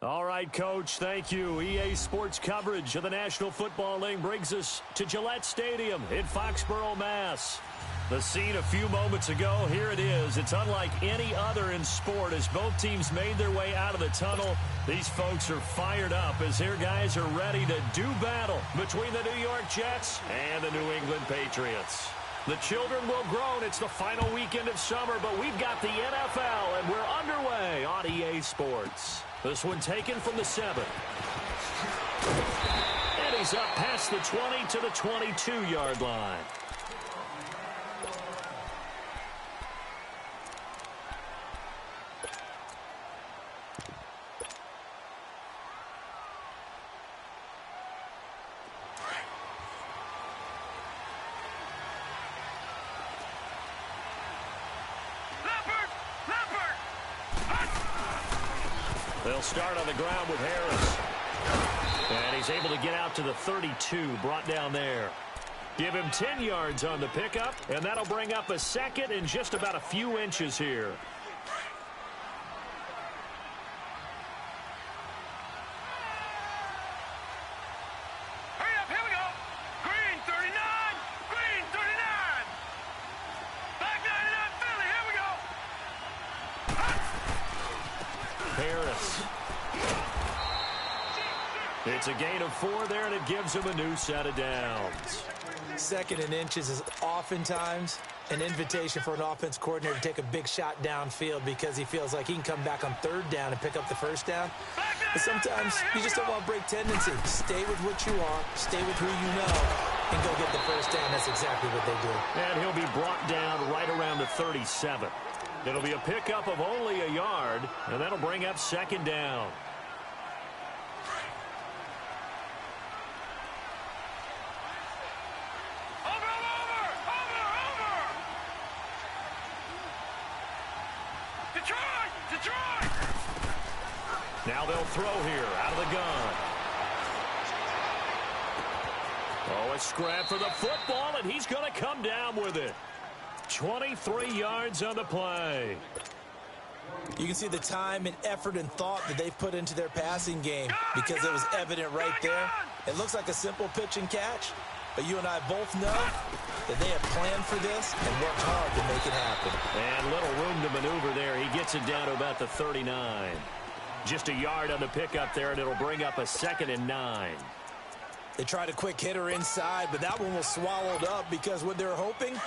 All right, Coach, thank you. EA Sports coverage of the National Football League brings us to Gillette Stadium in Foxborough, Mass. The scene a few moments ago, here it is. It's unlike any other in sport as both teams made their way out of the tunnel. These folks are fired up as their guys are ready to do battle between the New York Jets and the New England Patriots. The children will groan. It's the final weekend of summer, but we've got the NFL, and we're underway on EA Sports. This one taken from the 7. And he's up past the 20 to the 22-yard line. They'll start on the ground with Harris. And he's able to get out to the 32, brought down there. Give him 10 yards on the pickup, and that'll bring up a second and just about a few inches here. Hurry up, here we go. Green 39, Green 39. Back 99 Philly, here we go. Harris. It's a gain of 4 there, and it gives him a new set of downs. Second and inches is oftentimes an invitation for an offense coordinator to take a big shot downfield because he feels like he can come back on third down and pick up the first down. But sometimes you just don't want to break tendency. Stay with what you are, stay with who you know, and go get the first down. That's exactly what they do. And he'll be brought down right around the 37. It'll be a pickup of only a yard, and that'll bring up second down. Detroit! Now they'll throw here out of the gun. Oh, a scrap for the football, and he's going to come down with it. 23 yards on the play. You can see the time and effort and thought that they've put into their passing game because it was evident right there. It looks like a simple pitch and catch, but you and I both know that they have planned for this and worked hard to make it happen. And little room to maneuver there. He gets it down to about the 39. Just a yard on the pickup there, and it'll bring up a 2nd and 9. They tried a quick hitter inside, but that one was swallowed up because what they're hoping,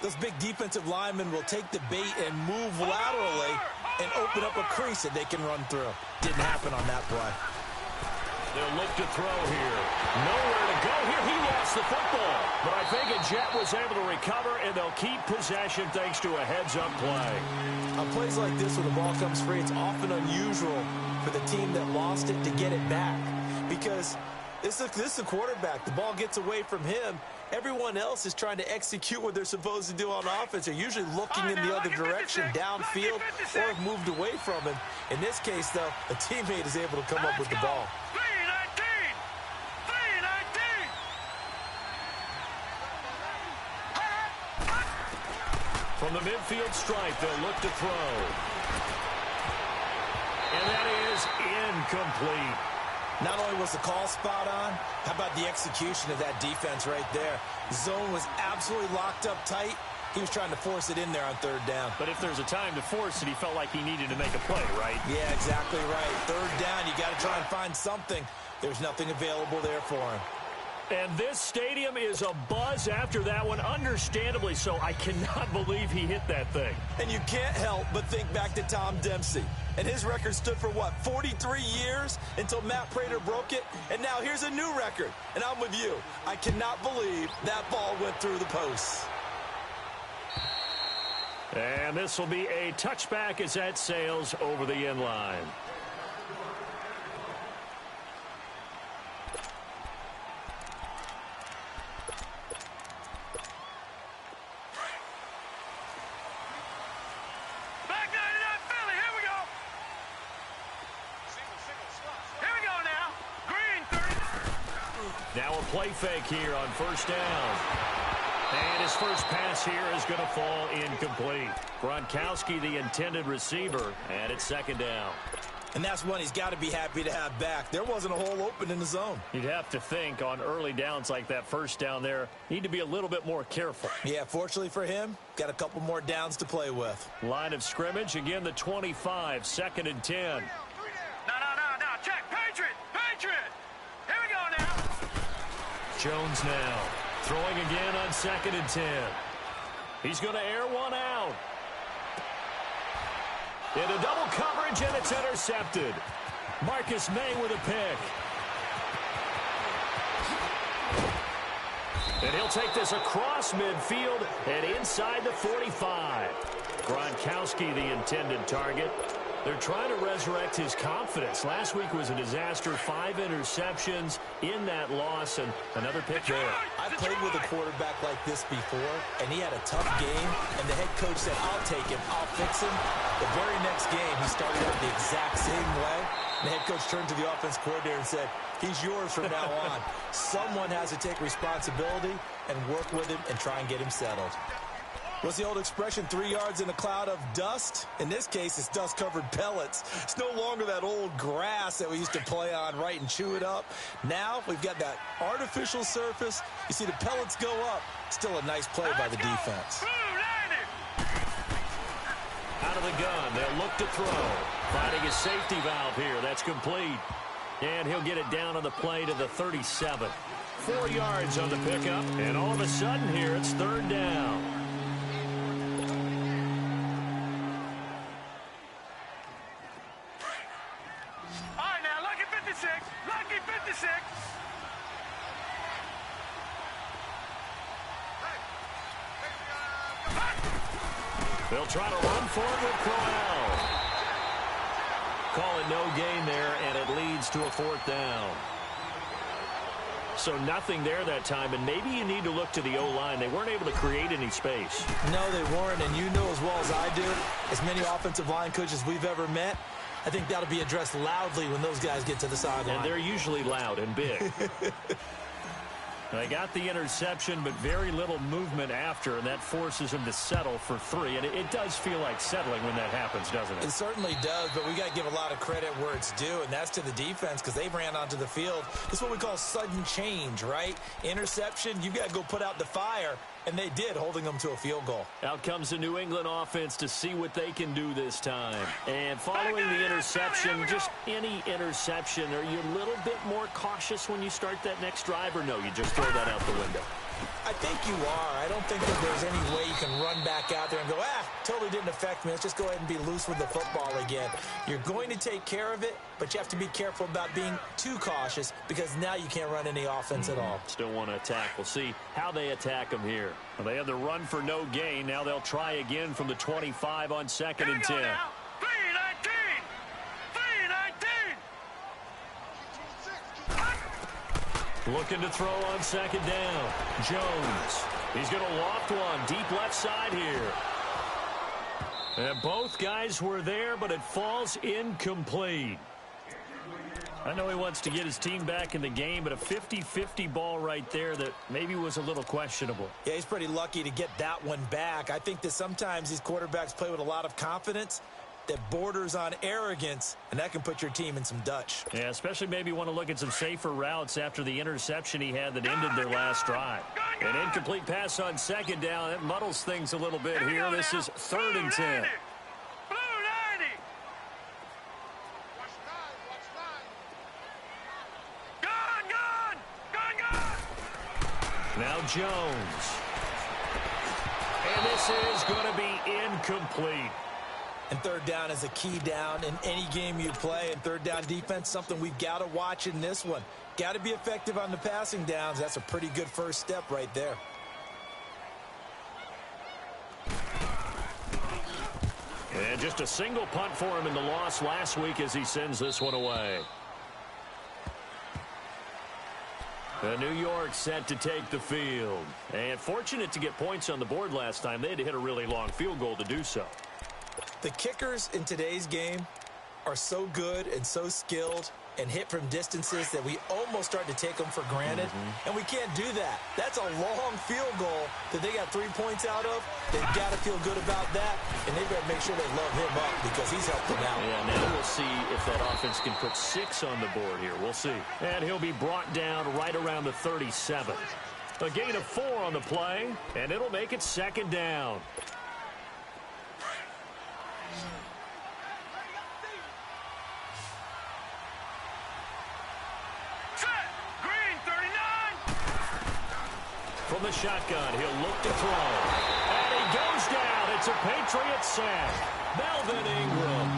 those big defensive linemen will take the bait and move laterally and open up a crease that they can run through. Didn't happen on that play. They'll look to throw here. Nowhere to go here. He lost the football. But I think a Jet was able to recover, and they'll keep possession thanks to a heads-up play. On plays like this, when the ball comes free, it's often unusual for the team that lost it to get it back. Because this is a quarterback. The ball gets away from him. Everyone else is trying to execute what they're supposed to do on offense. They're usually looking in the other direction, downfield, or have moved away from him. In this case, though, a teammate is able to come up with the ball. From the midfield stripe, they'll look to throw. And that is incomplete. Not only was the call spot on, how about the execution of that defense right there? The zone was absolutely locked up tight. He was trying to force it in there on third down. But if there's a time to force it, he felt like he needed to make a play, right? Yeah, exactly right. Third down, you got to try and find something. There's nothing available there for him. And this stadium is abuzz after that one, understandably so. I cannot believe he hit that thing. And you can't help but think back to Tom Dempsey. And his record stood for, what, 43 years until Matt Prater broke it? And now here's a new record. And I'm with you. I cannot believe that ball went through the posts. And this will be a touchback as that sails over the end line. Now a play fake here on first down. And his first pass here is going to fall incomplete. Gronkowski, the intended receiver, and it's second down. And that's one he's got to be happy to have back. There wasn't a hole open in the zone. You'd have to think on early downs like that first down there, need to be a little bit more careful. Yeah, fortunately for him, got a couple more downs to play with. Line of scrimmage, again the 25, second and 10. No, check, Patriot! Here we go now! Jones now, throwing again on second and 10. He's going to air one out. Into double coverage, and it's intercepted. Marcus May with a pick. And he'll take this across midfield and inside the 45. Gronkowski, the intended target. They're trying to resurrect his confidence. Last week was a disaster. 5 interceptions in that loss, and another pick there. I've played with a quarterback like this before, and he had a tough game, and the head coach said, I'll take him, I'll fix him. The very next game, he started out the exact same way. The head coach turned to the offense coordinator and said, he's yours from now on. Someone has to take responsibility and work with him and try and get him settled. What's the old expression, 3 yards in a cloud of dust? In this case, it's dust-covered pellets. It's no longer that old grass that we used to play on, right, and chew it up. Now we've got that artificial surface. You see the pellets go up. Still a nice play by the defense. Out of the gun, they'll look to throw. Finding a safety valve here. That's complete. And he'll get it down on the play to the 37. 4 yards on the pickup, and all of a sudden here it's third down. Lucky 56. They'll try to run for it with Crowell. Call it no gain there, and it leads to a fourth down. So nothing there that time, and maybe you need to look to the O-line. They weren't able to create any space. No, they weren't, and you know as well as I do, as many offensive line coaches we've ever met, I think that'll be addressed loudly when those guys get to the sideline. And they're usually loud and big. They got the interception, but very little movement after, and that forces them to settle for 3. And it does feel like settling when that happens, doesn't it? It certainly does, but we got to give a lot of credit where it's due, and that's to the defense because they ran onto the field. This is what we call sudden change, right? Interception, you got to go put out the fire. And they did, holding them to a field goal. Out comes the New England offense to see what they can do this time. And following the interception, just any interception, are you a little bit more cautious when you start that next drive, or no, you just throw that out the window? I think you are. I don't think that there's any way you can run back out there and go, totally didn't affect me. Let's just go ahead and be loose with the football again. You're going to take care of it, but you have to be careful about being too cautious because now you can't run any offense at all. Still want to attack. We'll see how they attack them here. Well, they had the run for no gain. Now they'll try again from the 25 on 2nd and 10. 3-19. Looking to throw on 2nd down. Jones. He's going to loft one deep left side here. And both guys were there, but it falls incomplete. I know he wants to get his team back in the game, but a 50-50 ball right there that maybe was a little questionable. Yeah, he's pretty lucky to get that one back. I think that sometimes these quarterbacks play with a lot of confidence that borders on arrogance, and that can put your team in some Dutch. Yeah, especially maybe want to look at some safer routes after the interception he had that ended their last drive. An incomplete pass on 2nd down. It muddles things a little bit here. This is 3rd and 10. Now Jones. And this is going to be incomplete. And 3rd down is a key down in any game you play. And 3rd down defense, something we've got to watch in this one. Got to be effective on the passing downs. That's a pretty good first step right there. And just a single punt for him in the loss last week as he sends this one away. New York set to take the field. And fortunate to get points on the board last time. They had to hit a really long field goal to do so. The kickers in today's game are so good and so skilled and hit from distances that we almost start to take them for granted. And we can't do that. That's a long field goal that they got 3 points out of. They've got to feel good about that, and they better make sure they love him up because he's helped them out. Yeah, now we'll see if that offense can put 6 on the board here. We'll see. And he'll be brought down right around the 37. A gain of 4 on the play, and it'll make it 2nd down. From the shotgun, he'll look to throw. And he goes down. It's a Patriot sack. Melvin Ingram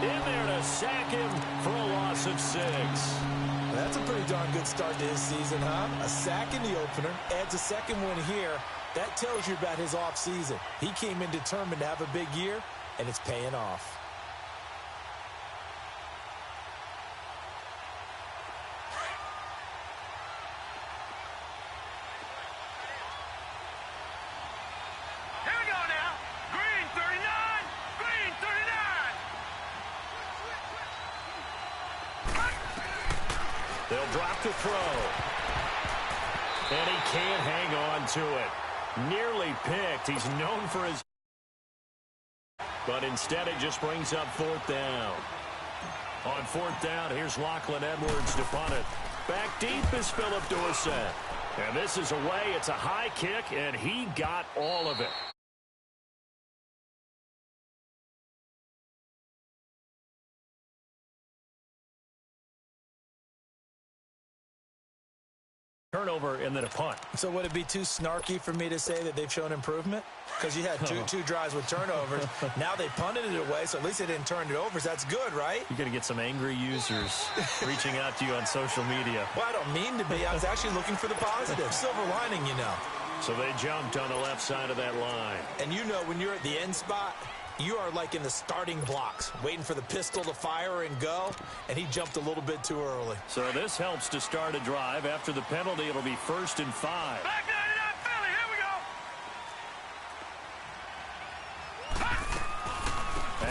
in there to sack him for a loss of 6. That's a pretty darn good start to his season, huh? A sack in the opener, adds a 2nd one here. That tells you about his offseason. He came in determined to have a big year, and it's paying off. They'll drop to throw. And he can't hang on to it. Nearly picked. He's known for his... But instead it just brings up 4th down. On 4th down, here's Lachlan Edwards to punt it. Back deep is Philip Dorsett. And this is away. It's a high kick, and he got all of it. Turnover and then a punt. So would it be too snarky for me to say that they've shown improvement? Because you had two drives with turnovers. Now they punted it away, so at least they didn't turn it over. So that's good, right? You're going to get some angry users reaching out to you on social media. Well, I don't mean to be. I was actually looking for the positive. Silver lining, you know. So they jumped on the left side of that line. And you know when you're at the end spot, you are like in the starting blocks, waiting for the pistol to fire and go, and he jumped a little bit too early. So this helps to start a drive. After the penalty, it'll be 1st and 5. Back 99 Philly, here we go.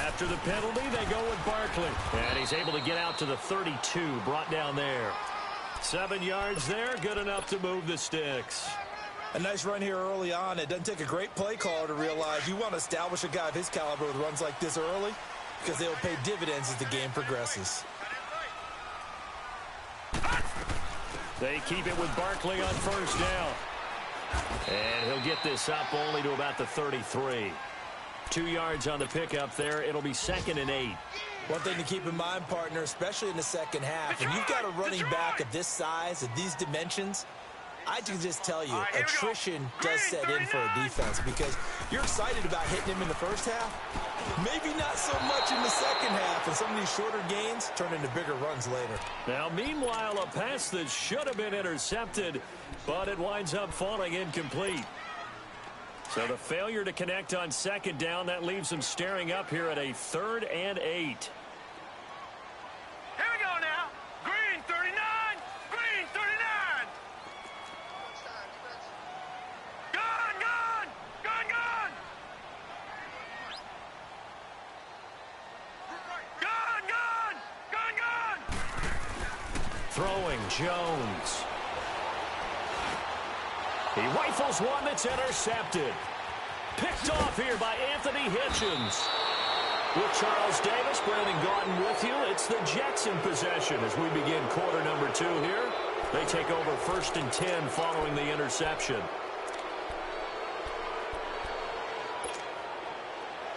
After the penalty, they go with Barkley. And he's able to get out to the 32, brought down there. 7 yards there, good enough to move the sticks. A nice run here early on. It doesn't take a great play caller to realize you want to establish a guy of his caliber with runs like this early because they will pay dividends as the game progresses. They keep it with Barkley on 1st down. And he'll get this up only to about the 33. 2 yards on the pickup there. It'll be 2nd and 8. One thing to keep in mind, partner, especially in the second half, when you've got a running back of this size, of these dimensions, I can just tell you, attrition does set in for a defense because you're excited about hitting him in the first half. Maybe not so much in the second half, and some of these shorter gains turn into bigger runs later. Now, meanwhile, a pass that should have been intercepted, but it winds up falling incomplete. So the failure to connect on second down, that leaves them staring up here at a 3rd and 8. Here we go now. Green 39. Green 39. Gun, gun. Gun, gun. Gun, gun. Gun, gun. Throwing Jones. He rifles one that's intercepted. Picked off here by Anthony Hitchens. With Charles Davis, Brandon Gaudin with you. It's the Jets in possession as we begin quarter number 2 here. They take over 1st and 10 following the interception.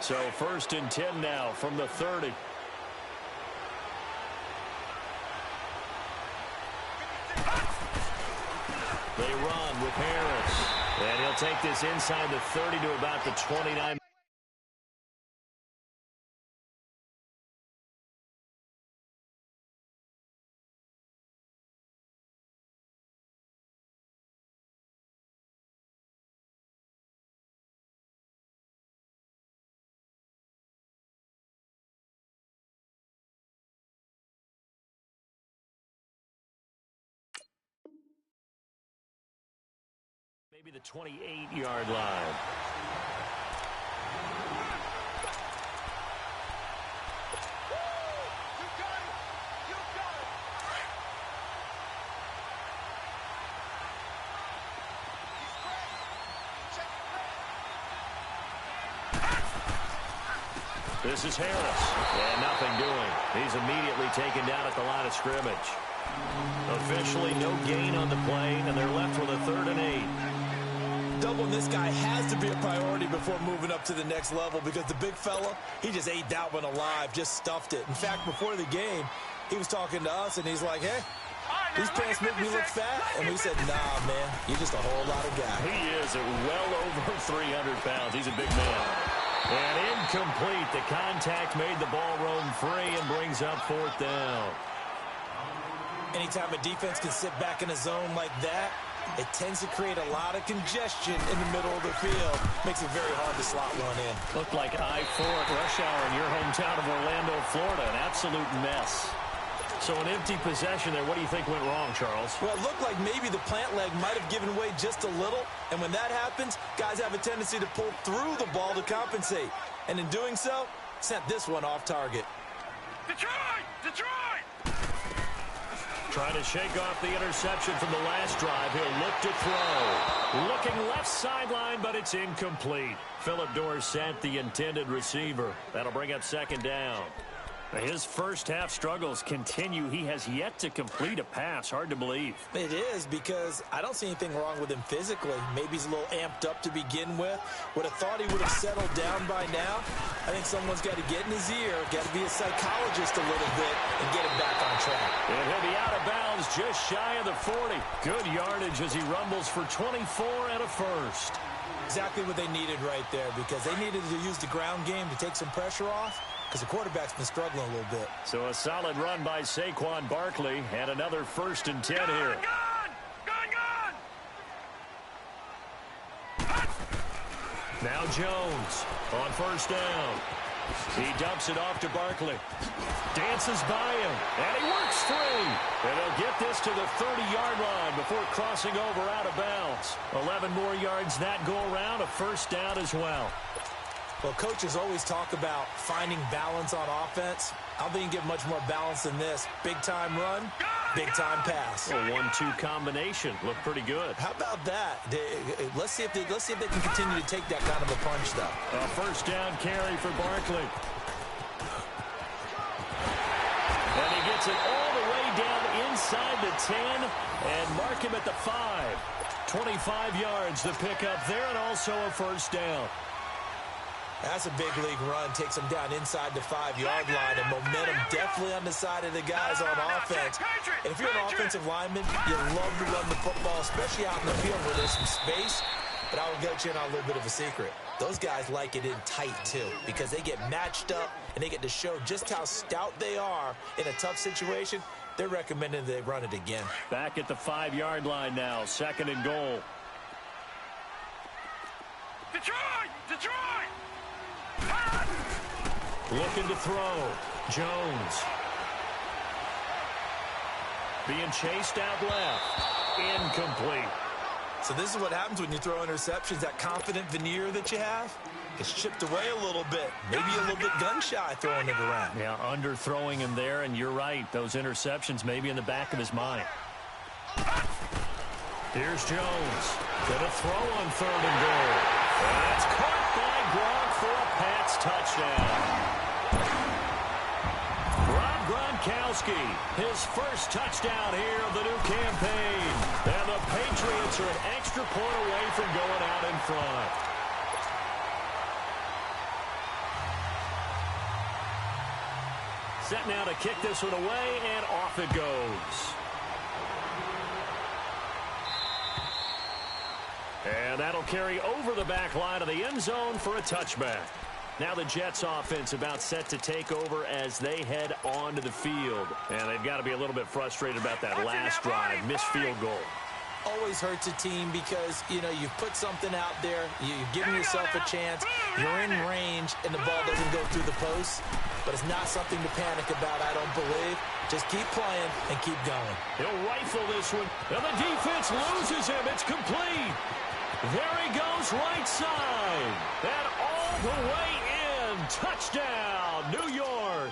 So 1st and 10 now from the 30. They run with Harris. And he'll take this inside the 30 to about the 29. Maybe the 28-yard line. This is Harris. And nothing doing. He's immediately taken down at the line of scrimmage. Officially no gain on the play, and they're left with a 3rd and 8. Doubling this guy has to be a priority before moving up to the next level because the big fella, he just ate that one alive, just stuffed it. In fact, before the game, he was talking to us, and he's like, hey, these pants make me look fat. And we said, nah, man, you're just a whole lot of guy. He is well over 300 pounds. He's a big man. And incomplete. The contact made the ball roam free and brings up 4th down. Anytime a defense can sit back in a zone like that, it tends to create a lot of congestion in the middle of the field. Makes it very hard to slot one in. Looked like I-4 at rush hour in your hometown of Orlando, Florida. An absolute mess. So an empty possession there. What do you think went wrong, Charles? Well, it looked like maybe the plant leg might have given way just a little. And when that happens, guys have a tendency to pull through the ball to compensate. And in doing so, sent this one off target. Detroit! Detroit! Trying to shake off the interception from the last drive. He'll look to throw. Looking left sideline, but it's incomplete. Phillip Dorsett, the intended receiver. That'll bring up 2nd down. His first half struggles continue. He has yet to complete a pass. Hard to believe. It is because I don't see anything wrong with him physically. Maybe he's a little amped up to begin with. Would have thought he would have settled down by now. I think someone's got to get in his ear, got to be a psychologist a little bit, and get him back on track. And he'll be out of bounds just shy of the 40. Good yardage as he rumbles for 24 and a first. Exactly what they needed right there because they needed to use the ground game to take some pressure off. Because the quarterback's been struggling a little bit. So a solid run by Saquon Barkley and another 1st and 10 here. Now Jones on 1st down. He dumps it off to Barkley. Dances by him, and he works free. And they'll get this to the 30-yard line before crossing over out of bounds. 11 more yards that go around, a 1st down as well. Well, coaches always talk about finding balance on offense. I don't think you get much more balance than this. Big-time run, big-time pass. A 1-2 combination. Looked pretty good. How about that? Let's see if they can continue to take that kind of a punch, though. A 1st down carry for Barkley. And he gets it all the way down inside the 10 and mark him at the 5. 25 yards the pickup there and also a 1st down. That's a big league run. Takes them down inside the 5-yard line, and momentum definitely on the side of the guys on offense. And if you're an offensive lineman, you love to run the football, especially out in the field where there's some space. But I will get you in on a little bit of a secret. Those guys like it in tight, too, because they get matched up and they get to show just how stout they are in a tough situation. They're recommending they run it again. Back at the 5-yard line now, 2nd and goal. Detroit! Detroit! Looking to throw. Jones. Being chased out left. Incomplete. So this is what happens when you throw interceptions. That confident veneer that you have gets chipped away a little bit. Maybe a little bit gun-shy throwing it around. Yeah, underthrowing him there, and you're right. Those interceptions may be in the back of his mind. Here's Jones. Gonna throw on 3rd and goal. That's caught by Gronk for a Pats touchdown. Rob Gronkowski, his first touchdown here of the new campaign. And the Patriots are an extra point away from going out in front. Set now to kick this one away, and off it goes. And that'll carry over the back line of the end zone for a touchback. Now the Jets offense about set to take over as they head onto the field. And they've got to be a little bit frustrated about that last drive, missed field goal. Always hurts a team because, you know, you've put something out there, you've given yourself a chance, you're in range, and the ball doesn't go through the post. But it's not something to panic about, I don't believe. Just keep playing and keep going. He'll rifle this one, and the defense loses him. It's complete. There he goes, right side. And all the way in. Touchdown, New York.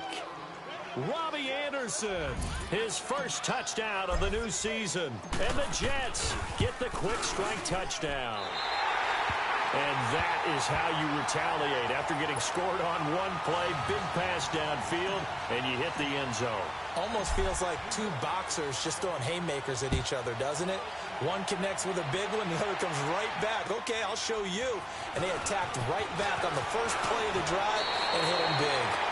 Robbie Anderson, his first touchdown of the new season. And the Jets get the quick strike touchdown. And that is how you retaliate after getting scored on one play, big pass downfield, and you hit the end zone. Almost feels like two boxers just throwing haymakers at each other, doesn't it? One connects with a big one, the other comes right back. Okay, I'll show you. And they attacked right back on the first play of the drive and hit him big.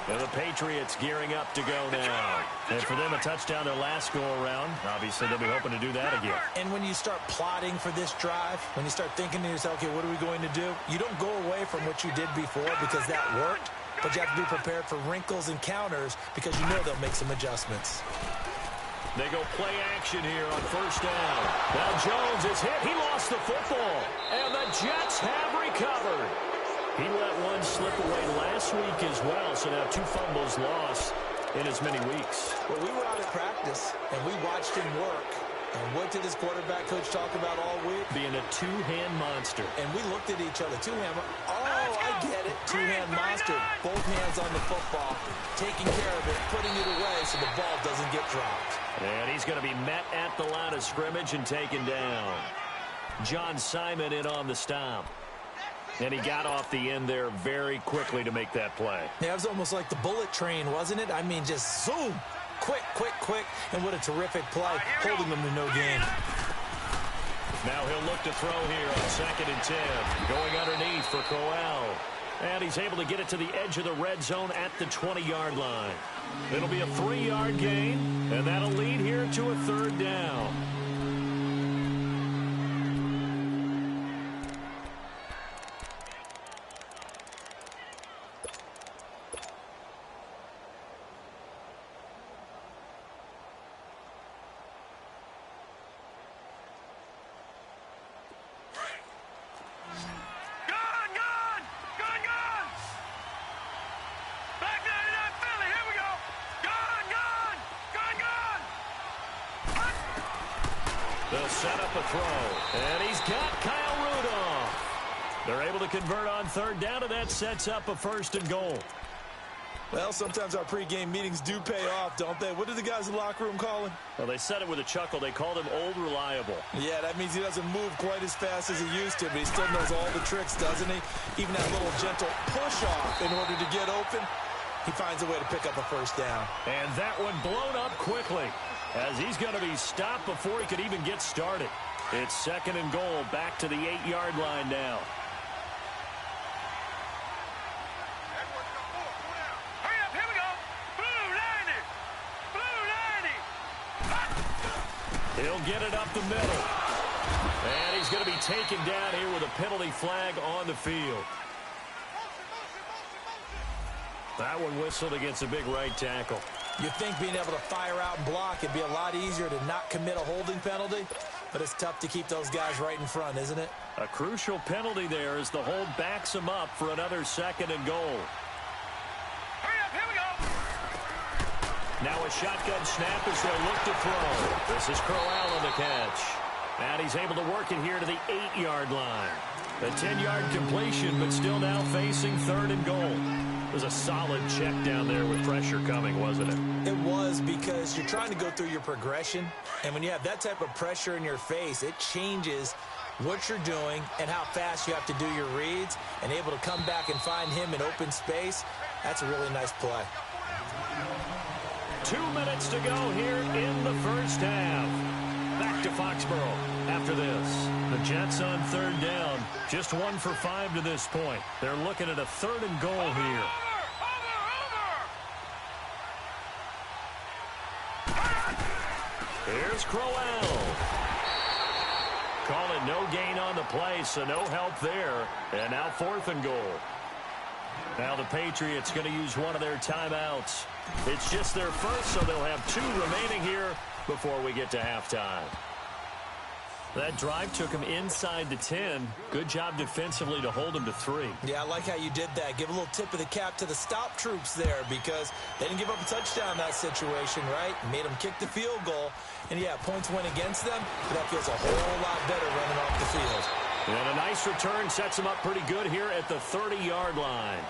And the Patriots gearing up to go now. And for them, a touchdown their last go-around. Obviously, they'll be hoping to do that again. And when you start plotting for this drive, when you start thinking to yourself, okay, what are we going to do? You don't go away from what you did before because that worked, but you have to be prepared for wrinkles and counters because you know they'll make some adjustments. They go play action here on first down. Now Jones is hit. He lost the football. And the Jets have recovered. He let one slip away last week as well, so now 2 fumbles lost in as many weeks. Well, we were out at practice, and we watched him work. And what did his quarterback coach talk about all week? Being a two-hand monster. And we looked at each other. Two-hand. Oh, I get it. Two-hand monster. Both hands on the football, taking care of it, putting it away so the ball doesn't get dropped. And he's going to be met at the line of scrimmage and taken down. John Simon in on the stop. And he got off the end there very quickly to make that play. Yeah, it was almost like the bullet train, wasn't it? I mean, just zoom. Quick, quick, quick. And what a terrific play, holding them to no gain. Now he'll look to throw here on 2nd and 10. Going underneath for Crowell. And he's able to get it to the edge of the red zone at the 20-yard line. It'll be a 3-yard gain, and that'll lead here to a 3rd down. They'll set up a throw, and he's got Kyle Rudolph. They're able to convert on 3rd down, and that sets up a 1st and goal. Well, sometimes our pregame meetings do pay off, don't they? What do the guys in the locker room call him? Well, they said it with a chuckle. They called him Old Reliable. Yeah, that means he doesn't move quite as fast as he used to, but he still knows all the tricks, doesn't he? Even that little gentle push-off in order to get open, he finds a way to pick up a 1st down. And that one blown up quickly, as he's going to be stopped before he could even get started. It's 2nd and goal, back to the 8-yard line now. He'll get it up the middle. And he's going to be taken down here with a penalty flag on the field. That one whistled against a big right tackle. You'd think being able to fire out and block, it'd be a lot easier to not commit a holding penalty, but it's tough to keep those guys right in front, isn't it? A crucial penalty there as the hold backs him up for another 2nd and goal. Hurry up, here we go. Now a shotgun snap as they look to throw. This is Crowell on the catch. And he's able to work it here to the 8-yard line. A 10-yard completion, but still now facing 3rd and goal. It was a solid check down there with pressure coming, wasn't it? It was, because you're trying to go through your progression, and when you have that type of pressure in your face, it changes what you're doing and how fast you have to do your reads, and able to come back and find him in open space. That's a really nice play. 2 minutes to go here in the first half. Back to Foxborough after this. The Jets on 3rd down. Just 1 for 5 to this point. They're looking at a 3rd and goal here. Here's Crowell. Call it no gain on the play, so no help there. And now 4th and goal. Now the Patriots going to use one of their timeouts. It's just their first, so they'll have 2 remaining here before we get to halftime. That drive took him inside the 10. Good job defensively to hold him to 3. Yeah, I like how you did that. Give a little tip of the cap to the stop troops there, because they didn't give up a touchdown in that situation, right? Made them kick the field goal. And, yeah, points went against them, but that feels a whole lot better running off the field. And a nice return sets him up pretty good here at the 30-yard line.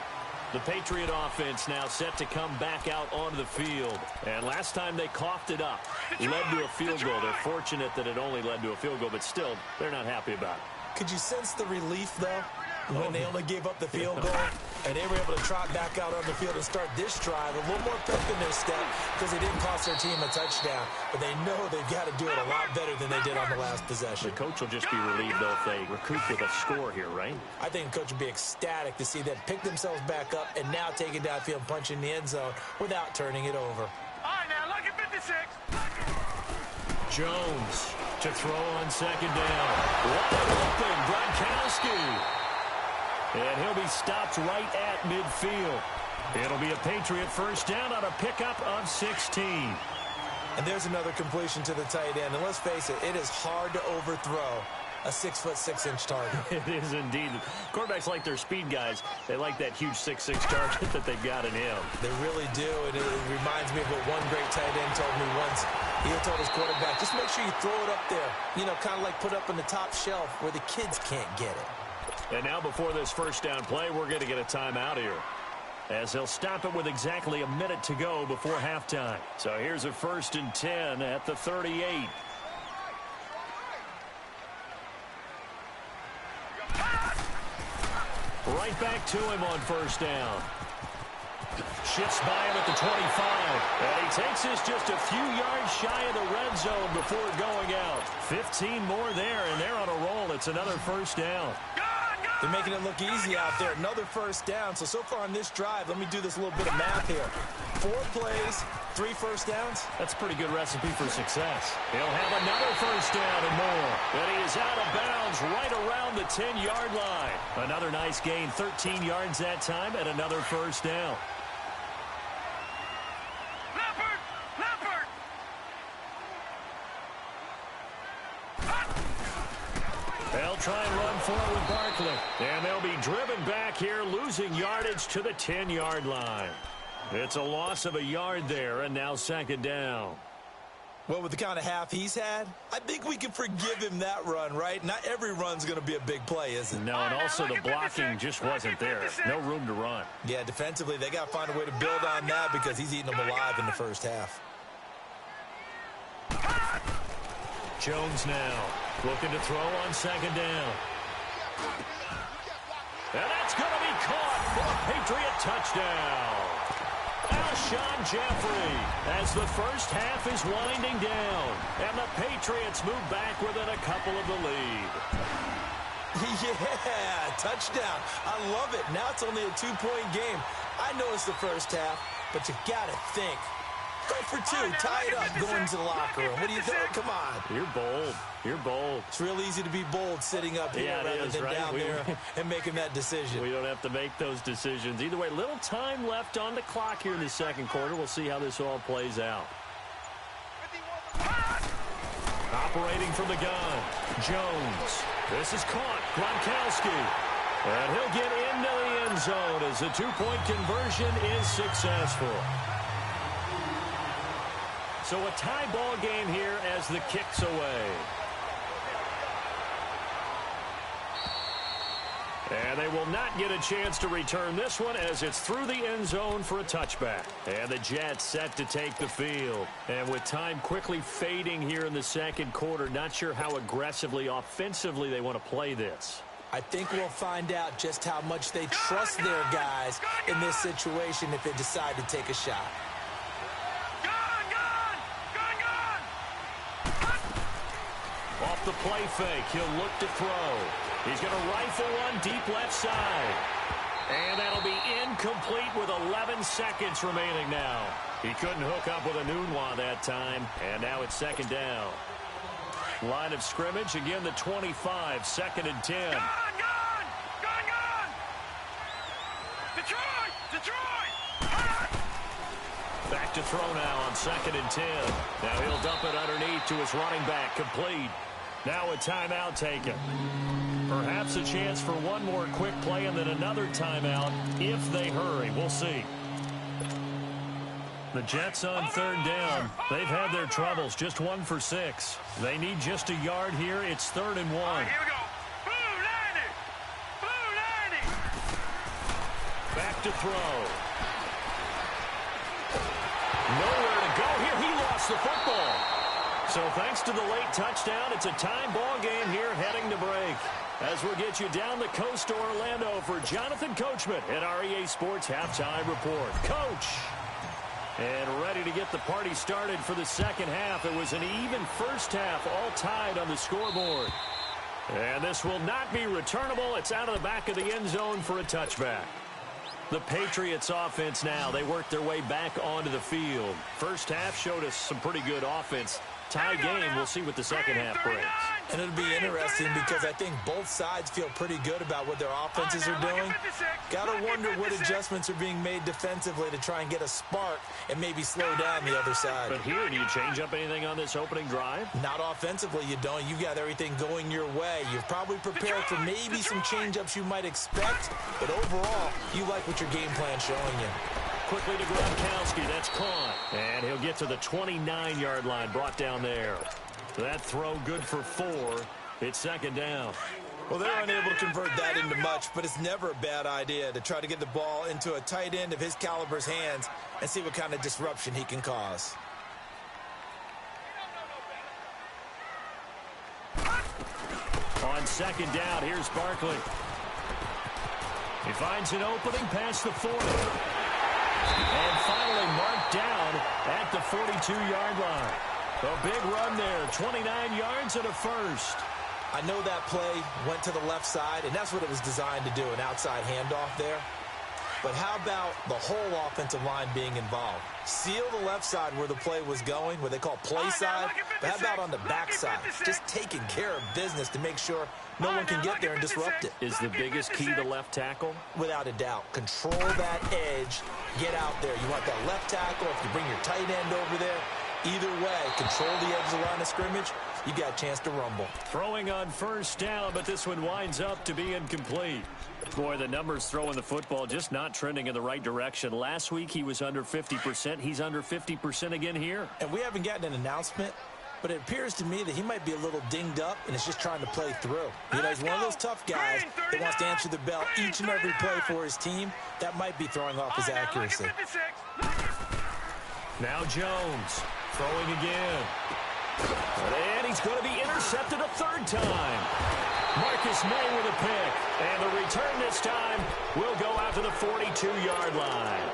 The Patriot offense now set to come back out onto the field. And last time they coughed it up, led to a field goal. They're fortunate that it only led to a field goal, but still, they're not happy about it. Could you sense the relief, though, when they only gave up the field goal? And they were able to trot back out on the field and start this drive. A little more pep in their step because they didn't cost their team a touchdown. But they know they've got to do it a lot better than they did on the last possession. The coach will just be relieved, though, if they recoup with a score here, right? I think the coach would be ecstatic to see them pick themselves back up and now take it downfield and punch in the end zone without turning it over. All right, now, look at 56. Jones to throw on 2nd down. Wide open, Gronkowski. And he'll be stopped right at midfield. It'll be a Patriot first down on a pickup of 16. And there's another completion to the tight end. And let's face it, it is hard to overthrow a 6'6" target. It is indeed. Quarterbacks like their speed guys. They like that huge 6'6" target that they've got in him. They really do. And it reminds me of what one great tight end told me once. He told his quarterback, just make sure you throw it up there. You know, kind of like put up on the top shelf where the kids can't get it. And now before this first down play, we're going to get a timeout here, as they'll stop it with exactly a minute to go before halftime. So here's a 1st and 10 at the 38. Right back to him on 1st down. Shifts by him at the 25. And he takes this just a few yards shy of the red zone before going out. 15 more there, and they're on a roll. It's another 1st down. They're making it look easy out there. Another 1st down. So far on this drive, let me do this little bit of math here. 4 plays, 3 1st downs. That's a pretty good recipe for success. He'll have another 1st down and more. And he is out of bounds right around the 10-yard line. Another nice gain, 13 yards that time, and another 1st down. They'll try and run forward with Barkley. And they'll be driven back here, losing yardage to the 10-yard line. It's a loss of a yard there, and now 2nd down. Well, with the kind of half he's had, I think we can forgive him that run, right? Not every run's going to be a big play, is it? No, and also the blocking just wasn't there. No room to run. Yeah, defensively, they got to find a way to build on that because he's eating them alive in the first half. Jones now looking to throw on 2nd down. And that's going to be caught for a Patriot touchdown. Alshon Jeffrey as the first half is winding down. And the Patriots move back within a couple of the lead. Yeah, touchdown. I love it. Now it's only a 2-point game. I know it's the first half, but you got to think go for two. Tie it up. Go into the locker room. What do you think? Come on. You're bold. You're bold. It's real easy to be bold sitting up here rather than right? down there and making that decision. We don't have to make those decisions. Either way, little time left on the clock here in the second quarter. We'll see how this all plays out. Operating from the gun, Jones. This is caught. Gronkowski. And he'll get into the end zone as the two-point conversion is successful. So a tie ball game here as the kick's away. And they will not get a chance to return this one as it's through the end zone for a touchback. And the Jets set to take the field. And with time quickly fading here in the second quarter, not sure how aggressively, offensively they want to play this. I think we'll find out just how much they trust their guys in this situation if they decide to take a shot. Off the play fake, he'll look to throw. He's going to rifle one deep left side. And that'll be incomplete with 11 seconds remaining now. He couldn't hook up with Enunwa that time, and now it's second down. Line of scrimmage, again the 25, second and 10. Gone! Detroit! Back to throw now on second and 10. Now he'll dump it underneath to his running back, complete. Now a timeout taken. Perhaps a chance for one more quick play and then another timeout if they hurry. We'll see. The Jets on third down. They've had their troubles, just 1 for 6. They need just a yard here. It's third and 1. Here we go. Blue 90. Back to throw. Nowhere to go here. He lost the football. So thanks to the late touchdown, it's a time ball game here heading to break. As we'll get you down the coast to Orlando for Jonathan Coachman at our EA Sports Halftime Report. Coach! And ready to get the party started for the second half. It was an even first half, all tied on the scoreboard. And this will not be returnable. It's out of the back of the end zone for a touchback. The Patriots offense now, they worked their way back onto the field. First half showed us some pretty good offense. Tie game, we'll see what the second half brings. And it'll be interesting because I think both sides feel pretty good about what their offenses are doing. Got to wonder what adjustments are being made defensively to try and get a spark and maybe slow down the other side. But here, do you change up anything on this opening drive? Not offensively, you don't. You've got everything going your way. You've probably prepared for maybe some change-ups you might expect, but overall, you like what your game plan's showing you. Quickly to Gronkowski, that's caught. And he'll get to the 29-yard line, brought down there. That throw good for 4. It's second down. Well, they're unable to convert that into much, but it's never a bad idea to try to get the ball into a tight end of his caliber's hands and see what kind of disruption he can cause. On second down, here's Barkley. He finds an opening past the 40. And finally marked down at the 42-yard line. A big run there, 29 yards and a first. I know that play went to the left side, and that's what it was designed to do, an outside handoff there. But how about the whole offensive line being involved? Seal the left side where the play was going, what they call play side. But how about on the back side? Just taking care of business to make sure no one can get there and disrupt it. Is the biggest key to left tackle? Without a doubt. Control that edge. Get out there. You want that left tackle. If you bring your tight end over there, either way, control the edge of the line of scrimmage, you got a chance to rumble. Throwing on first down, but this one winds up to be incomplete. Boy, the numbers throwing the football just not trending in the right direction. Last week he was under 50%. He's under 50% again here. And we haven't gotten an announcement, but it appears to me that he might be a little dinged up and is just trying to play through. You know, he's one of those tough guys that wants to answer the bell each and every play for his team. That might be throwing off his accuracy. Now Jones throwing again. And he's going to be intercepted a third time. Marcus May with a pick. And the return this time will go out to the 42-yard line.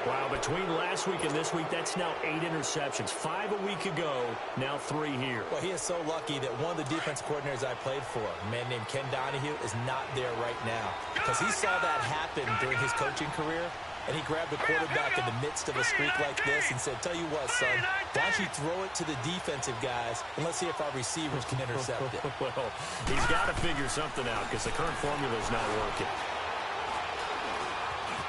Wow, between last week and this week, that's now 8 interceptions. 5 a week ago, now 3 here. Well, he is so lucky that one of the defense coordinators I played for, a man named Ken Donahue, is not there right now. Because he saw that happen during his coaching career, And he grabbed the quarterback in the midst of a streak like this and said, tell you what, son, why don't you throw it to the defensive guys, and let's see if our receivers can intercept it. Well, he's got to figure something out because the current formula is not working.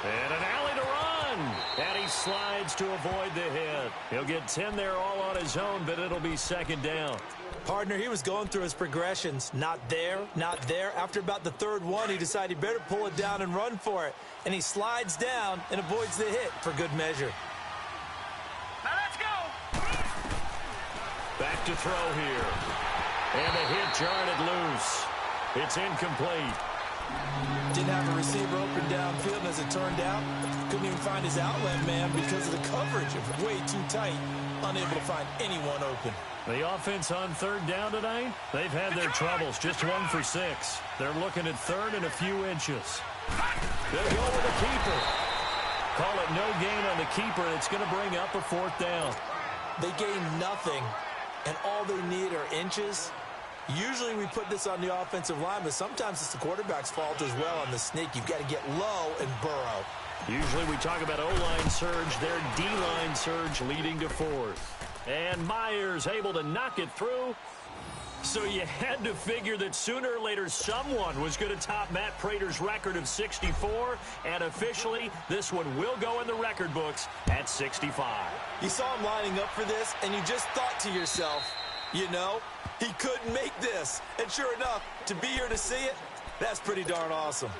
And an alley to run. And he slides to avoid the hit. He'll get 10 there all on his own, but it'll be second down. Partner, he was going through his progressions. Not there, not there. After about the third one, he decided he better pull it down and run for it. And he slides down and avoids the hit for good measure. Now let's go. Back to throw here. And a hit jarred it loose. It's incomplete. Didn't have a receiver open downfield, and as it turned out, couldn't even find his outlet man because of the coverage. It was way too tight, unable to find anyone open. The offense on third down tonight, they've had their troubles. Just 1 for 6. They're looking at third and a few inches. They'll go with the keeper. Call it no gain on the keeper, and it's going to bring up a fourth down. They gain nothing, and all they need are inches. Usually we put this on the offensive line, but sometimes it's the quarterback's fault as well on the sneak. You've got to get low and burrow. Usually we talk about O-line surge, their D-line surge leading to fourth. And Myers able to knock it through. So you had to figure that sooner or later someone was going to top Matt Prater's record of 64. And officially, this one will go in the record books at 65. You saw him lining up for this, and you just thought to yourself, you know, he couldn't make this. And sure enough, to be here to see it, that's pretty darn awesome.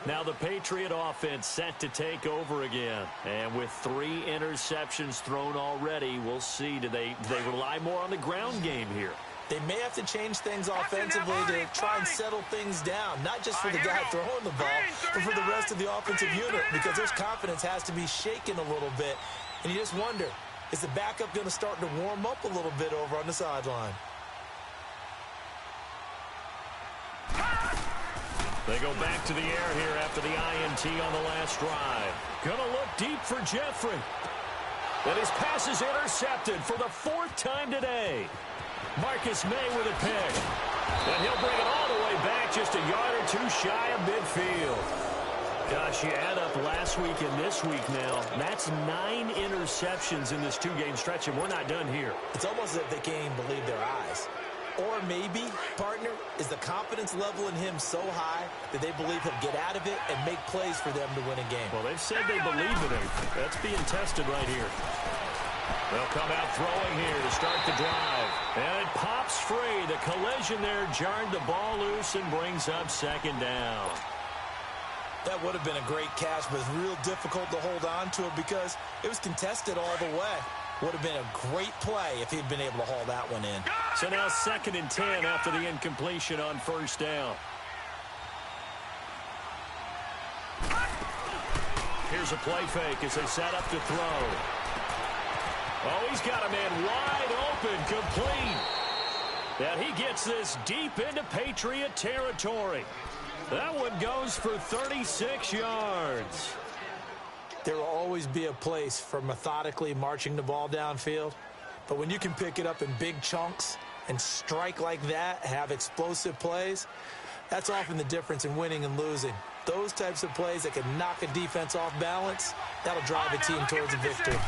Now the Patriot offense set to take over again. And with 3 interceptions thrown already, we'll see. Do they rely more on the ground game here? They may have to change things offensively to try and settle things down, not just for the guy throwing the ball, but for the rest of the offensive unit, because their confidence has to be shaken a little bit. And you just wonder, is the backup going to start to warm up a little bit over on the sideline? They go back to the air here after the INT on the last drive. Gonna look deep for Jeffrey. And his pass is intercepted for the 4th time today. Marcus May with a pick. And he'll bring it all the way back just a yard or 2 shy of midfield. Gosh, you add up last week and this week now. That's 9 interceptions in this 2-game stretch, and we're not done here. It's almost as if they can't even believe their eyes. Or maybe, partner, is the confidence level in him so high that they believe he'll get out of it and make plays for them to win a game. Well, they've said they believe in him. That's being tested right here. They'll come out throwing here to start the drive. And it pops free. The collision there jarred the ball loose and brings up second down. That would have been a great catch, but it's real difficult to hold on to it because it was contested all the way. Would have been a great play if he'd been able to haul that one in. So now 2nd and 10 after the incompletion on first down. Here's a play fake as they set up to throw. Oh, he's got a man wide open, complete. And he gets this deep into Patriot territory. That one goes for 36 yards. There will always be a place for methodically marching the ball downfield. But when you can pick it up in big chunks and strike like that, have explosive plays, that's often the difference in winning and losing. Those types of plays that can knock a defense off balance, that'll drive a team towards a victory.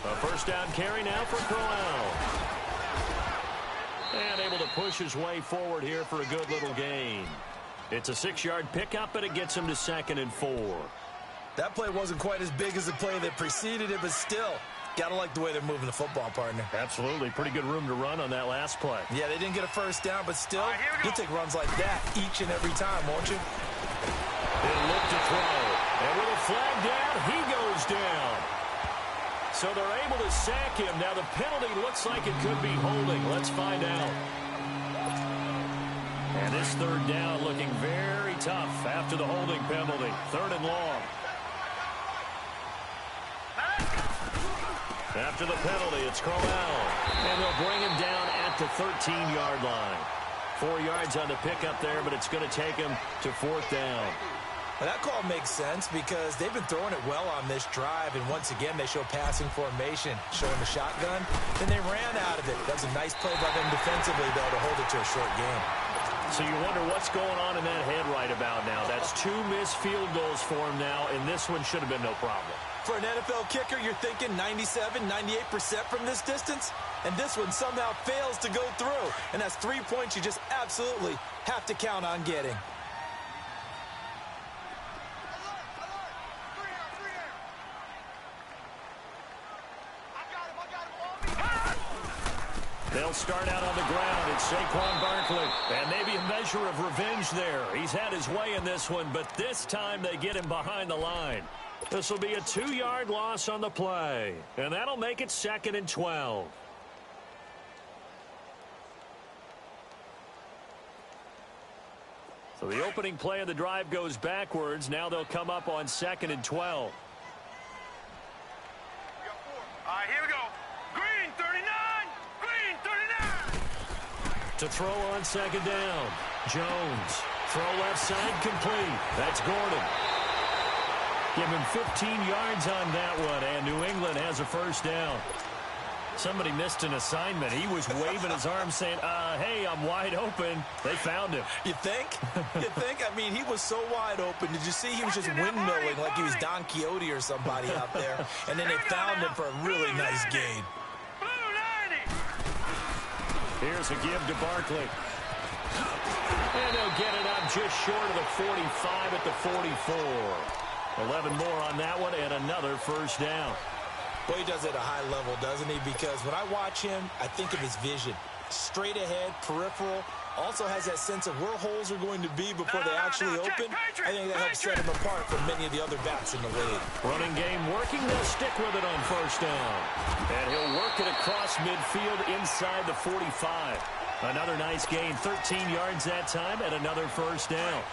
A first down carry now for Crowell. And able to push his way forward here for a good little gain. It's a 6-yard pickup, but it gets him to 2nd and 4. That play wasn't quite as big as the play that preceded it, but still, got to like the way they're moving the football, partner. Absolutely. Pretty good room to run on that last play. Yeah, they didn't get a first down, but still, you'll take runs like that each and every time, won't you? He'll look to throw. And with a flag down, he goes down. So they're able to sack him. Now the penalty looks like it could be holding. Let's find out. And this 3rd down looking very tough after the holding penalty. 3rd and long. After the penalty, it's Crowell. And they'll bring him down at the 13-yard line. 4 yards on the pickup there, but it's going to take him to 4th down. Well, that call makes sense because they've been throwing it well on this drive, and once again, they show passing formation, showing the shotgun. Then they ran out of it. That was a nice play by them defensively, though, to hold it to a short game. So you wonder what's going on in that head right about now. That's 2 missed field goals for him now, and this one should have been no problem. For an NFL kicker, you're thinking 97, 98% from this distance, and this one somehow fails to go through. And that's 3 points you just absolutely have to count on getting. They'll start out on the ground. It's Saquon Barkley. And maybe a measure of revenge there. He's had his way in this one, but this time they get him behind the line. This will be a 2-yard loss on the play. And that'll make it 2nd and 12. So the opening play of the drive goes backwards. Now they'll come up on 2nd and 12. All right, here we go. Green 39. Green 39. To throw on 2nd down. Jones. Throw left side complete. That's Gordon. Give him 15 yards on that one, and New England has a first down. Somebody missed an assignment. He was waving his arm saying, hey, I'm wide open. They found him. You think? You think? I mean, he was so wide open. Did you see he was just windmilling like he was Don Quixote or somebody out there? And then they found him for a really nice gain. Here's a give to Barkley. And they'll get it up just short of the 45 at the 44. 11 more on that one and another first down. Well, he does it at a high level, doesn't he? Because when I watch him, I think of his vision. Straight ahead, peripheral. Also has that sense of where holes are going to be before they actually open. I think that helps set him apart from many of the other backs in the league. Running game working. They'll stick with it on first down. And he'll work it across midfield inside the 45. Another nice gain. 13 yards that time and another first down.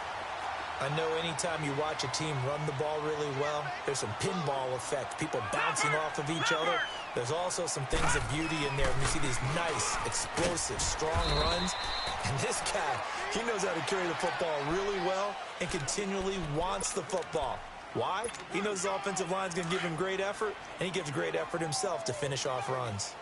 I know anytime you watch a team run the ball really well, there's some pinball effect, people bouncing off of each other. There's also some things of beauty in there. You see these nice, explosive, strong runs. And this guy, he knows how to carry the football really well and continually wants the football. Why? He knows his offensive line's going to give him great effort, and he gives great effort himself to finish off runs.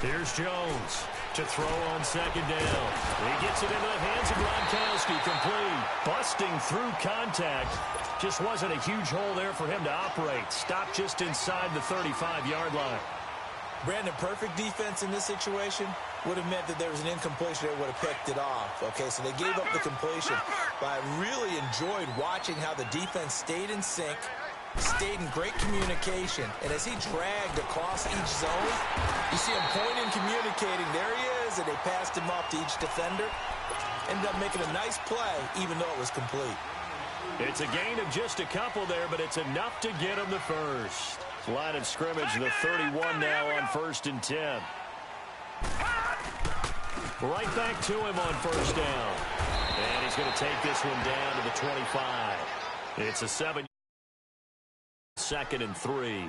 Here's Jones to throw on second down. He gets it into the hands of Gronkowski, complete. Busting through contact. Just wasn't a huge hole there for him to operate. Stopped just inside the 35-yard line. Brandon, perfect defense in this situation would have meant that there was an incompletion that would have picked it off. Okay, so they gave up the completion. But I really enjoyed watching how the defense stayed in sync, stayed in great communication, and as he dragged across each zone, you see him pointing, communicating. There he is, and they passed him off to each defender. Ended up making a nice play, even though it was complete. It's a gain of just a couple there, but it's enough to get him the first. Line of scrimmage, the 31 now on 1st and 10. Right back to him on first down. And he's going to take this one down to the 25. It's a 7. 2nd and 3.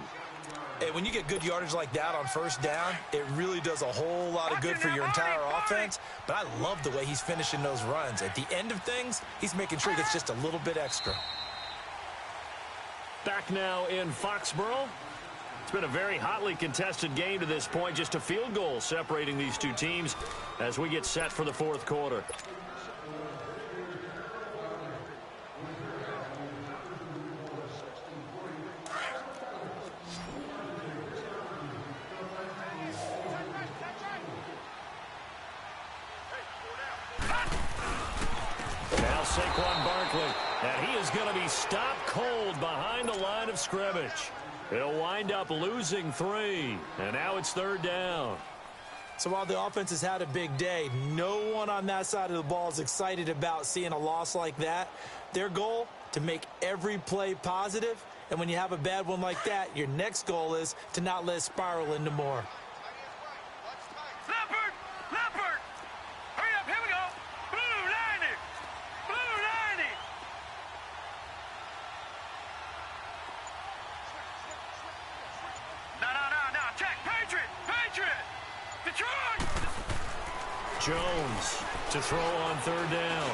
And when you get good yardage like that on first down, it really does a whole lot of good for your entire offense. But I love the way he's finishing those runs. At the end of things, he's making sure he gets just a little bit extra. Back now in Foxborough. It's been a very hotly contested game to this point. Just a field goal separating these two teams as we get set for the fourth quarter. Now Saquon Barkley, and he is going to be stopped cold behind the line of scrimmage. He'll wind up losing 3, and now it's 3rd down. So while the offense has had a big day, no one on that side of the ball is excited about seeing a loss like that. Their goal, to make every play positive, and when you have a bad one like that, your next goal is to not let it spiral into more. Leopard! Hurry up, here we go! Blue 90! Blue 90! No, check! Patriot! Detroit! Jones to throw on 3rd down.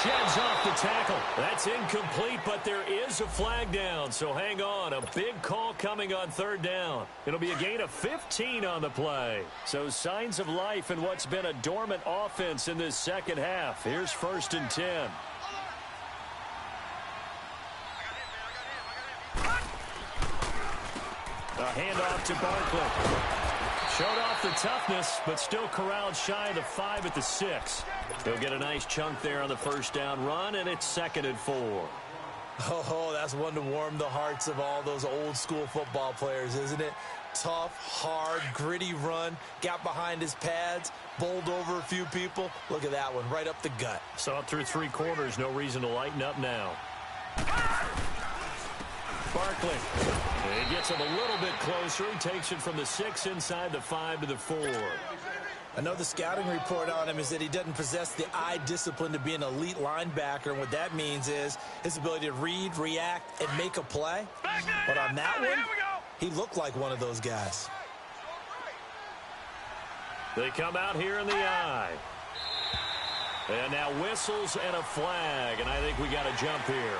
sheds off the tackle. That's incomplete, but there is a flag down, so hang on. A big call coming on third down. It'll be a gain of 15 on the play. So signs of life in what's been a dormant offense in this second half. Here's 1st and 10. A handoff to Barkley. Showed off the toughness, but still corralled shy of the 5 at the 6. He'll get a nice chunk there on the first down run, and it's 2nd and 4. Oh, that's one to warm the hearts of all those old-school football players, isn't it? Tough, hard, gritty run, got behind his pads, bowled over a few people. Look at that one, right up the gut. Saw it through 3 quarters, no reason to lighten up now. Barkley. He gets him a little bit closer. He takes it from the 6 inside the 5 to the 4. I know the scouting report on him is that he doesn't possess the eye discipline to be an elite linebacker, and what that means is his ability to read, react, and make a play. But on that one, he looked like one of those guys. They come out here in the eye. And now whistles and a flag, and I think we got a jump here.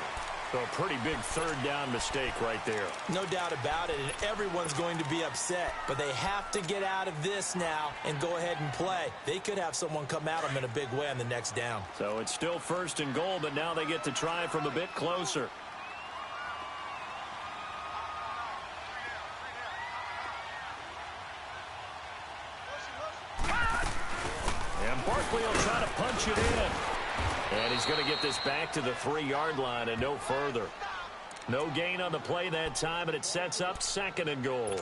So a pretty big third down mistake right there. No doubt about it, and everyone's going to be upset. But they have to get out of this now and go ahead and play. They could have someone come at them in a big way on the next down. So it's still 1st and goal, but now they get to try from a bit closer. And Barkley will try to punch it in. And he's going to get this back to the 3-yard line and no further. No gain on the play that time, and it sets up 2nd and goal.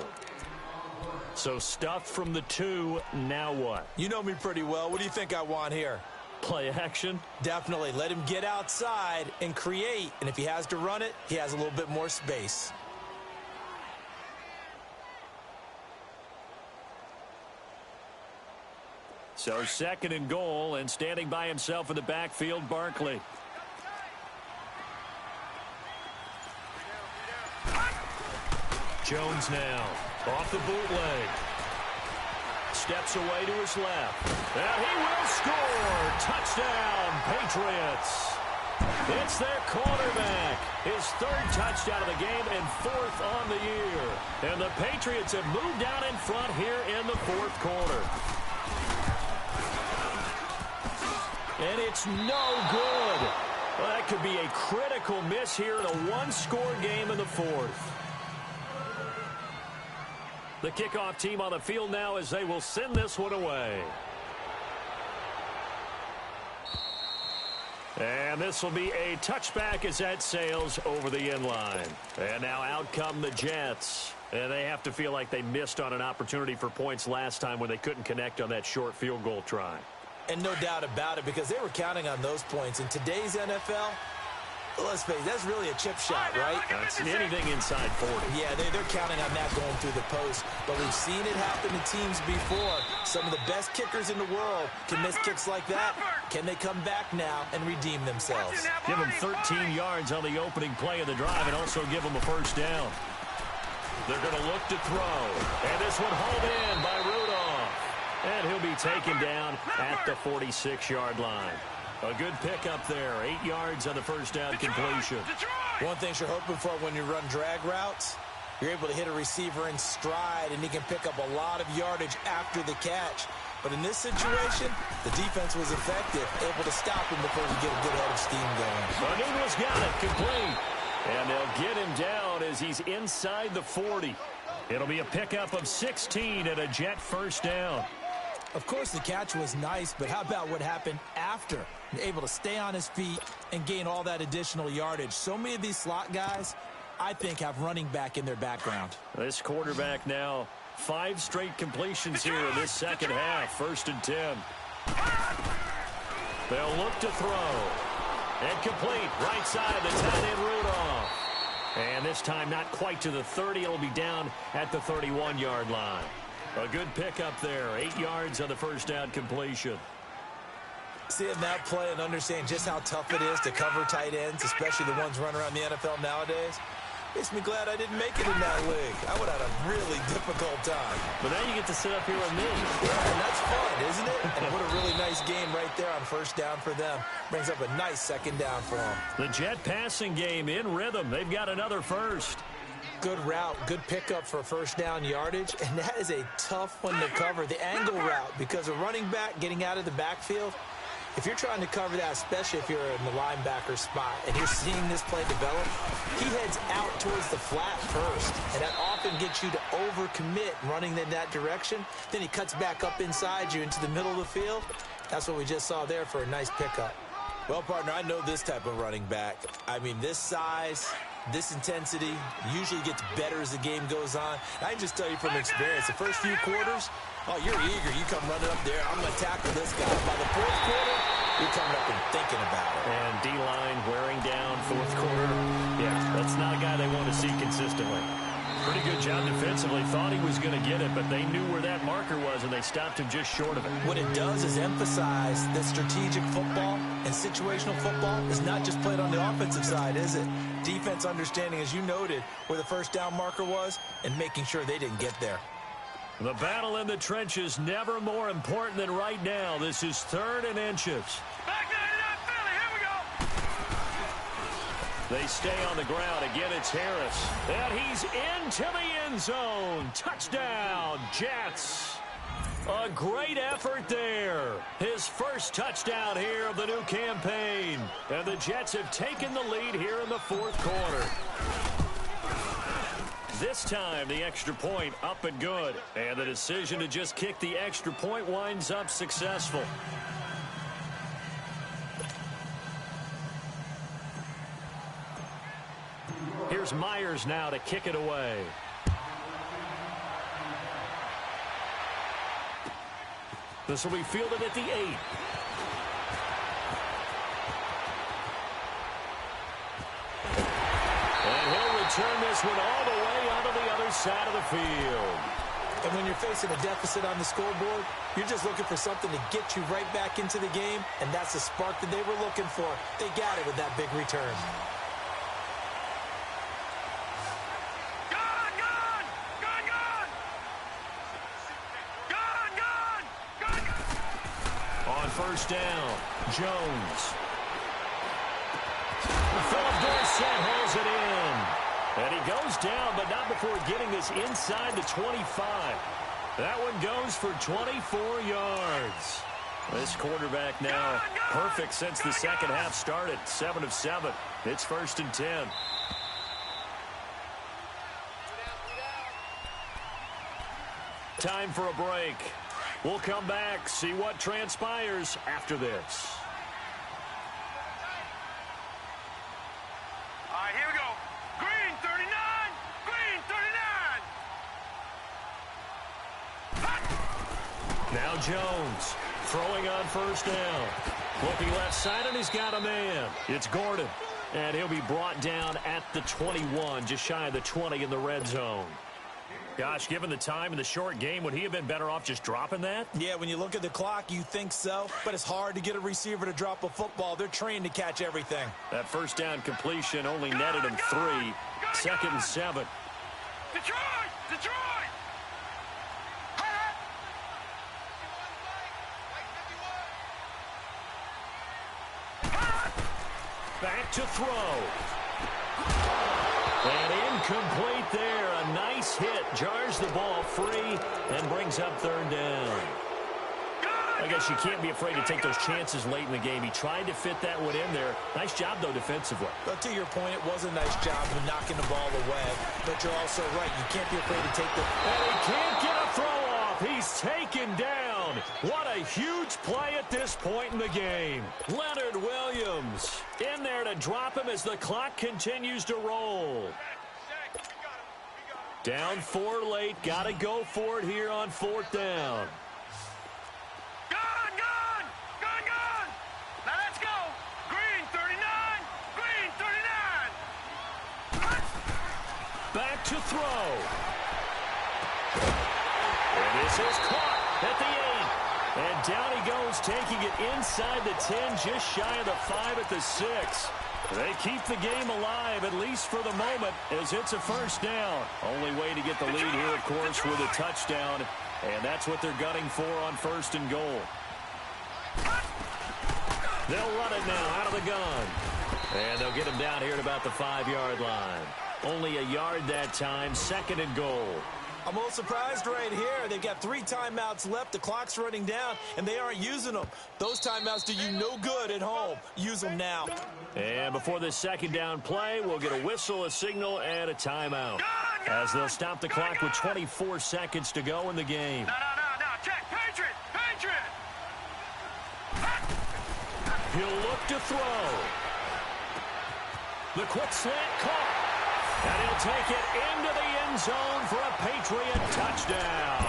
So stuff from the 2, now what? You know me pretty well. What do you think I want here? Play action? Definitely. Let him get outside and create. And if he has to run it, he has a little bit more space. So 2nd and goal, and standing by himself in the backfield, Barkley. Jones now off the bootleg. Steps away to his left. And he will score. Touchdown, Patriots. It's their quarterback. His 3rd touchdown of the game and 4th on the year. And the Patriots have moved out in front here in the 4th quarter. And it's no good. Well, that could be a critical miss here in a 1-score game in the 4th. The kickoff team on the field now as they will send this one away. And this will be a touchback as that sails over the end line. And now out come the Jets. And they have to feel like they missed on an opportunity for points last time when they couldn't connect on that short field goal try. And no doubt about it, because they were counting on those points. In today's NFL, let's face it, that's really a chip shot, right? That's anything inside 40. Yeah, they're counting on that going through the post. But we've seen it happen to teams before. Some of the best kickers in the world can miss kicks like that. Can they come back now and redeem themselves? Give them 13 yards on the opening play of the drive and also give them a 1st down. They're going to look to throw. And this one hauled in by Rudolph. And he'll be taken down at the 46-yard line. A good pickup there. 8 yards on the 1st down completion. One thing you're hoping for when you run drag routes, you're able to hit a receiver in stride, and he can pick up a lot of yardage after the catch. But in this situation, the defense was effective, able to stop him before he get a good head of steam going. Manubla's got it complete. And they'll get him down as he's inside the 40. It'll be a pickup of 16 and a Jet 1st down. Of course, the catch was nice, but how about what happened after? Able to stay on his feet and gain all that additional yardage. So many of these slot guys, I think, have running back in their background. This quarterback now, 5 straight completions here in this second half. 1st and 10. They'll look to throw. And complete. Right side, the tight end Rudolph. And this time not quite to the 30. It'll be down at the 31-yard line. A good pickup there. 8 yards on the 1st down completion. Seeing that play and understand just how tough it is to cover tight ends, especially the ones running around the NFL nowadays, makes me glad I didn't make it in that league. I would have had a really difficult time. But now you get to sit up here with me. Yeah, and that's fun, isn't it? And what a really nice nice gain right there on first down for them. Brings up a nice second down for them. The Jet passing game in rhythm. They've got another first. Good route, good pickup for first down yardage, and that is a tough one to cover, the angle route, because a running back getting out of the backfield, if you're trying to cover that, especially if you're in the linebacker spot and you're seeing this play develop, he heads out towards the flat first, and that often gets you to overcommit running in that direction. Then he cuts back up inside you into the middle of the field. That's what we just saw there for a nice pickup. Well, partner, I know this type of running back. I mean, this size, this intensity usually gets better as the game goes on. I can just tell you from experience, the first few quarters, oh, you're eager. You come running up there. I'm going to tackle this guy. By the fourth quarter, you're coming up and thinking about it. And D-line wearing down fourth quarter. Yeah, that's not a guy they want to see consistently. Pretty good job defensively. Thought he was going to get it, but they knew where that marker was, and they stopped him just short of it. What it does is emphasize that strategic football and situational football is not just played on the offensive side, is it? Defense understanding, as you noted, where the first down marker was and making sure they didn't get there. The battle in the trenches never more important than right now. This is 3rd and inches. Back 99 Philly, here we go. They stay on the ground. Again, it's Harris. And he's into the end zone. Touchdown, Jets. A great effort there. His first touchdown here of the new campaign. And the Jets have taken the lead here in the fourth quarter. This time, the extra point up and good. And the decision to just kick the extra point winds up successful. Here's Myers now to kick it away. This will be fielded at the 8. And he'll return this one all the way onto the other side of the field. And when you're facing a deficit on the scoreboard, you're just looking for something to get you right back into the game, and that's the spark that they were looking for. They got it with that big return. First down, Jones. Philip Dorsett holds it in. And he goes down, but not before getting this inside the 25. That one goes for 24 yards. This quarterback now perfect since the second half started. 7 of 7. It's 1st and 10. Time for a break. We'll come back, see what transpires after this. All right, here we go. Green 39, green 39. Now Jones throwing on first down. Looking left side, and he's got a man. It's Gordon. And he'll be brought down at the 21, just shy of the 20 in the red zone. Gosh, given the time in the short game, would he have been better off just dropping that? Yeah, when you look at the clock, you think so, but it's hard to get a receiver to drop a football. They're trained to catch everything. That first down completion only netted him 3. 2nd and 7. Detroit! Detroit! Back to throw. And incomplete there. A nice hit. Jars the ball free and brings up 3rd down. I guess you can't be afraid to take those chances late in the game. He tried to fit that one in there. Nice job, though, defensively. But to your point, it was a nice job of knocking the ball away. But you're also right. You can't be afraid to take the... And he can't get a throw off. He's taken down. What a huge play at this point in the game. Leonard Williams in there to drop him as the clock continues to roll. Down 4 late. Got to go for it here on 4th down. Now let's go. Green 39, green 39. Back to throw. And this is caught at the 8. And down he goes, taking it inside the 10, just shy of the 5 at the 6. They keep the game alive, at least for the moment, as it's a first down. Only way to get the lead here, of course, with a touchdown. And that's what they're gunning for on 1st and goal. They'll run it now out of the gun. And they'll get him down here at about the 5-yard line. Only a yard that time, 2nd and goal. I'm a little surprised right here. They've got 3 timeouts left. The clock's running down, and they aren't using them. Those timeouts do you no good at home. Use them now. And before this 2nd down play, we'll get a whistle, a signal, and a timeout. As they'll stop the clock with 24 seconds to go in the game. No. Check. Patriot. He'll look to throw. The quick slant caught. And he'll take it into the end zone for a Patriot touchdown.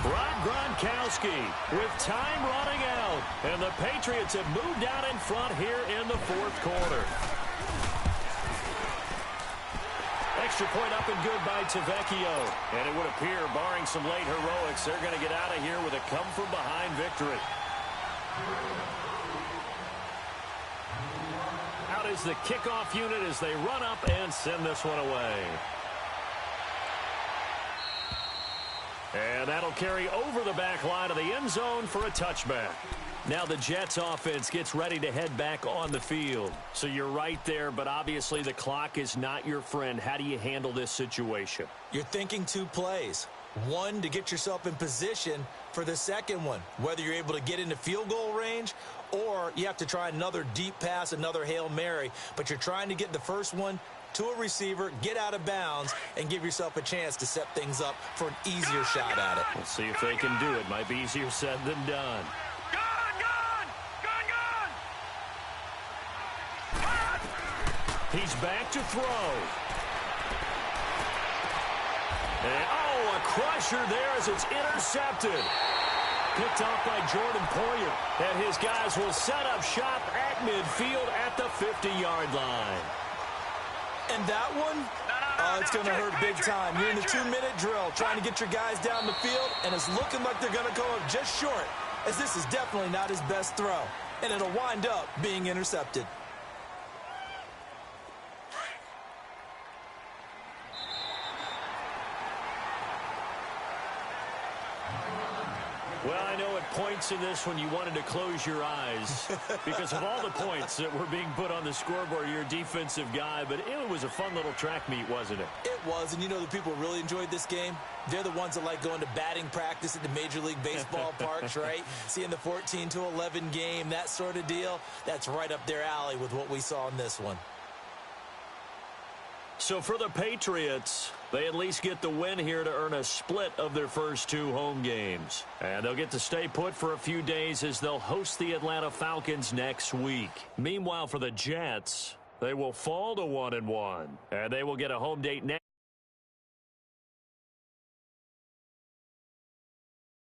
Rob Gronkowski with time running out. And the Patriots have moved out in front here in the 4th quarter. Extra point up and good by Tavecchio. And it would appear, barring some late heroics, they're going to get out of here with a come-from-behind victory. Out is the kickoff unit as they run up and send this one away. And that'll carry over the back line of the end zone for a touchback. Now the Jets offense gets ready to head back on the field. So you're right there, but obviously the clock is not your friend. How do you handle this situation? You're thinking 2 plays. One, to get yourself in position for the second one, whether you're able to get into field goal range or you have to try another deep pass, another Hail Mary. But you're trying to get the first one to a receiver, get out of bounds, and give yourself a chance to set things up for an easier shot at it. We'll see if they can do it. Might be easier said than done. He's back to throw. And, a crusher there as it's intercepted. Picked off by Jordan Poyer. And his guys will set up shop at midfield at the 50-yard line. And that one, it's going to hurt big time. You're in the 2-minute drill trying to get your guys down the field, and it's looking like they're going to go up just short, as this is definitely not his best throw. And it'll wind up being intercepted. Well, I know at points in this one you wanted to close your eyes because of all the points that were being put on the scoreboard. You're a defensive guy, but it was a fun little track meet, wasn't it? It was, and you know the people who really enjoyed this game? They're the ones that like going to batting practice at the Major League Baseball parks, right? Seeing the 14-11 game, that sort of deal. That's right up their alley with what we saw in this one. So for the Patriots, they at least get the win here to earn a split of their first 2 home games. And they'll get to stay put for a few days as they'll host the Atlanta Falcons next week. Meanwhile, for the Jets, they will fall to 1-1, and they will get a home date next.